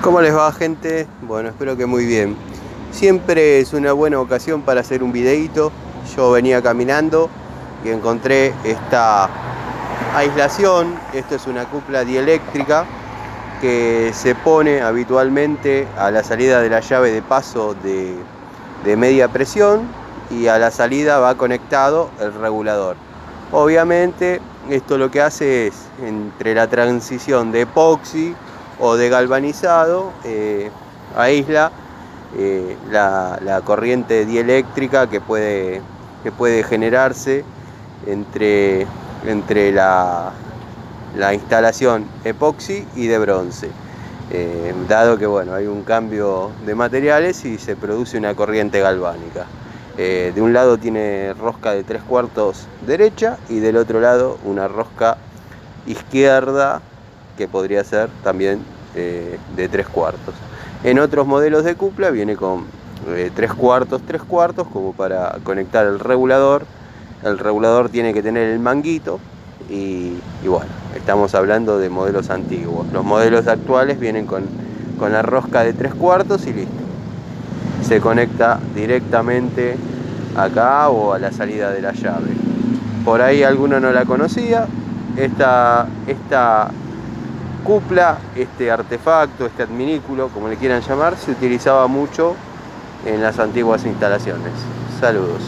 ¿Cómo les va, gente? Bueno, espero que muy bien. Siempre es una buena ocasión para hacer un videíto. Yo venía caminando y encontré esta aislación. Esto es una cupla dieléctrica que se pone habitualmente a la salida de la llave de paso de media presión, y a la salida va conectado el regulador. Obviamente esto lo que hace es, entre la transición de epoxi o de galvanizado, aísla la corriente dieléctrica que puede generarse entre la instalación epoxi y de bronce, dado que bueno, hay un cambio de materiales y se produce una corriente galvánica. De un lado tiene rosca de 3/4 derecha y del otro lado una rosca izquierda que podría ser también de 3/4. En otros modelos de cupla viene con 3/4 como para conectar el regulador. El regulador tiene que tener el manguito y bueno, estamos hablando de modelos antiguos. Los modelos actuales vienen con la rosca de 3/4 y listo. Se conecta directamente acá o a la salida de la llave. Por ahí alguno no la conocía. Esta cupla, este artefacto, este adminículo, como le quieran llamar, se utilizaba mucho en las antiguas instalaciones. Saludos.